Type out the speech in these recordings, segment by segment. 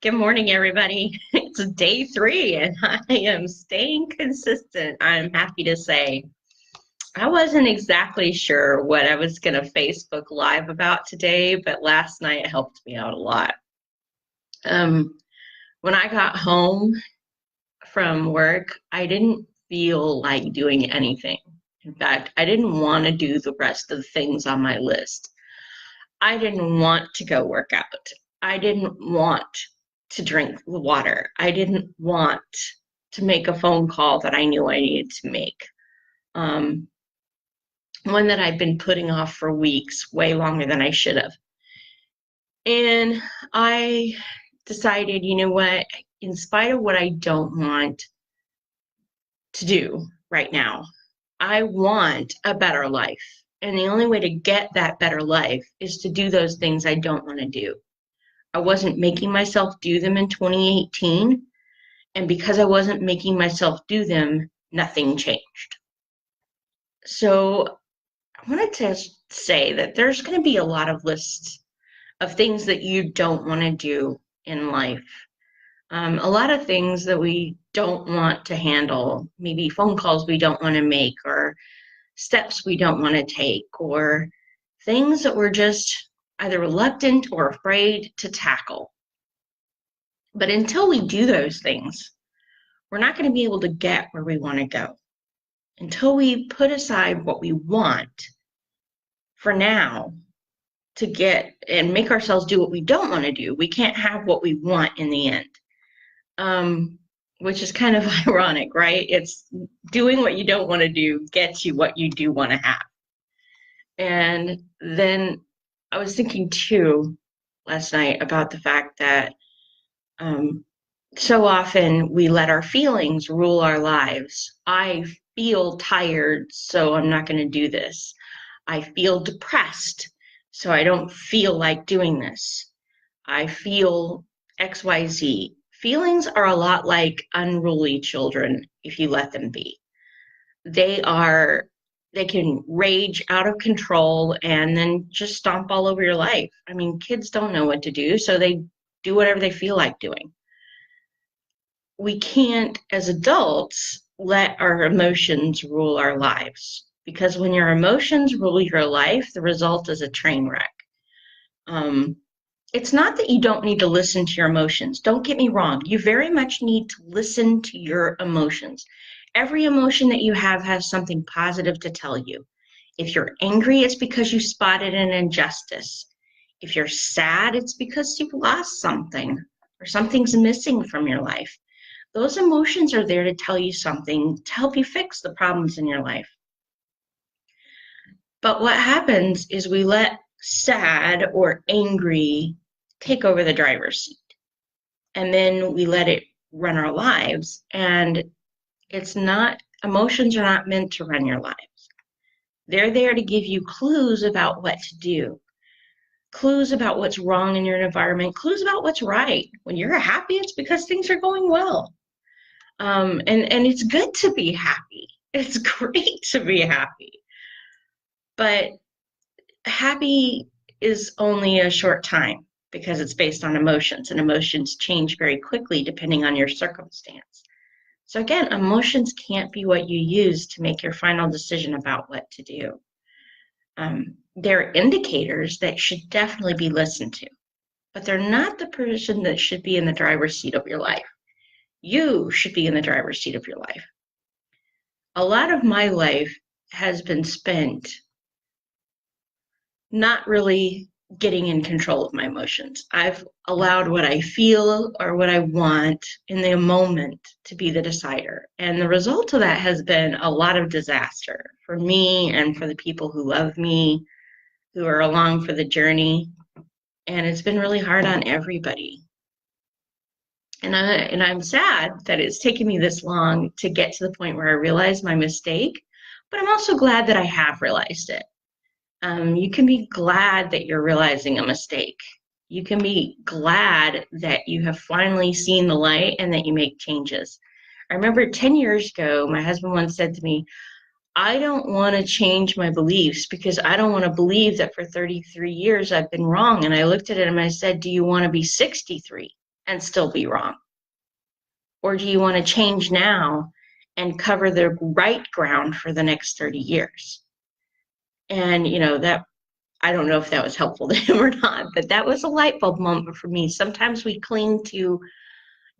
Good morning, everybody. It's day 3, and I am staying consistent. I'm happy to say. I wasn't exactly sure what I was going to Facebook Live about today, but last night helped me out a lot. Um, when I got home from work, I didn't feel like doing anything. In fact, I didn't want to do the rest of the things on my list. I didn't want to go work out. I didn't want to drink the water. I didn't want to make a phone call that I knew I needed to make. Um, One that I'd been putting off for weeks, way longer than I should have. And I decided, you know what, in spite of what I don't want to do right now, I want a better life. And the only way to get that better life is to do those things I don't want to do. I wasn't making myself do them in 2018. And because I wasn't making myself do them, nothing changed. So I wanted to say that there's going to be a lot of lists of things that you don't want to do in life. A lot of things that we don't want to handle, maybe phone calls we don't want to make, or steps we don't want to take, or things that we're just either reluctant or afraid to tackle. But until we do those things, we're not going to be able to get where we want to go. Until we put aside what we want for now to get and make ourselves do what we don't want to do, we can't have what we want in the end. Which is kind of ironic, right? It's doing what you don't want to do gets you what you do want to have. And then I was thinking too last night about the fact that so often we let our feelings rule our lives. I feel tired, so I'm not going to do this. I feel depressed, so I don't feel like doing this. I feel XYZ. Feelings are a lot like unruly children if you let them be. They can rage out of control and then just stomp all over your life. I mean, kids don't know what to do, so they do whatever they feel like doing. We can't, as adults, let our emotions rule our lives, because when your emotions rule your life, the result is a train wreck. It's not that you don't need to listen to your emotions. Don't get me wrong. You very much need to listen to your emotions. Every emotion that you have has something positive to tell you. If you're angry, it's because you spotted an injustice. If you're sad, it's because you've lost something or something's missing from your life. Those emotions are there to tell you something, to help you fix the problems in your life. But what happens is we let sad or angry take over the driver's seat. And then we let it run our lives. And emotions are not meant to run your lives. They're there to give you clues about what to do, clues about what's wrong in your environment, clues about what's right. When you're happy, it's because things are going well. And it's good to be happy. It's great to be happy. But happy is only a short time because it's based on emotions, and emotions change very quickly depending on your circumstance. So again, emotions can't be what you use to make your final decision about what to do. They're indicators that should definitely be listened to, but they're not the person that should be in the driver's seat of your life. You should be in the driver's seat of your life. A lot of my life has been spent not really getting in control of my emotions. I've allowed what I feel or what I want in the moment to be the decider. And the result of that has been a lot of disaster for me and for the people who love me, who are along for the journey. And it's been really hard on everybody. And I'm sad that it's taken me this long to get to the point where I realized my mistake, but I'm also glad that I have realized it. You can be glad that you're realizing a mistake. You can be glad that you have finally seen the light and that you make changes. I remember 10 years ago, my husband once said to me, I don't want to change my beliefs because I don't want to believe that for 33 years I've been wrong. And I looked at him and I said, do you want to be 63 and still be wrong? Or do you want to change now and cover the right ground for the next 30 years? And, that, I don't know if that was helpful to him or not, but that was a light bulb moment for me. Sometimes we cling to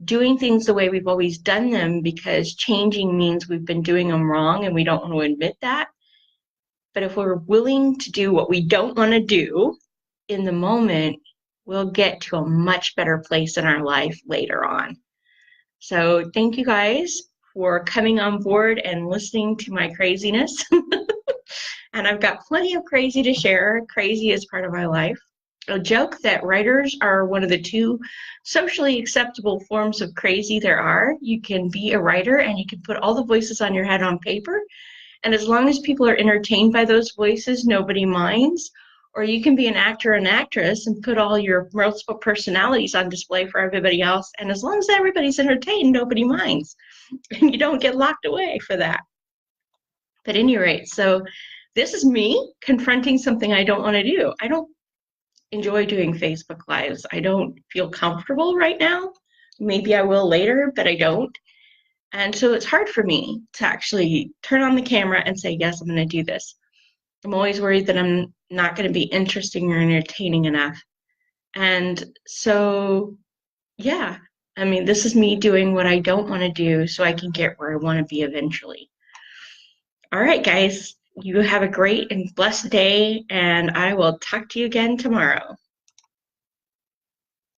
doing things the way we've always done them because changing means we've been doing them wrong and we don't want to admit that. But if we're willing to do what we don't want to do in the moment, we'll get to a much better place in our life later on. So thank you guys for coming on board and listening to my craziness. And I've got plenty of crazy to share. Crazy is part of my life. A joke that writers are one of the 2 socially acceptable forms of crazy there are. You can be a writer and you can put all the voices on your head on paper. And as long as people are entertained by those voices, nobody minds. Or you can be an actor or an actress and put all your multiple personalities on display for everybody else. And as long as everybody's entertained, nobody minds. And you don't get locked away for that. But at any rate, so this is me confronting something I don't want to do. I don't enjoy doing Facebook Lives. I don't feel comfortable right now. Maybe I will later, but I don't. And so it's hard for me to actually turn on the camera and say, yes, I'm going to do this. I'm always worried that I'm not going to be interesting or entertaining enough. And so, yeah, I mean, this is me doing what I don't want to do so I can get where I want to be eventually. All right, guys, you have a great and blessed day, and I will talk to you again tomorrow.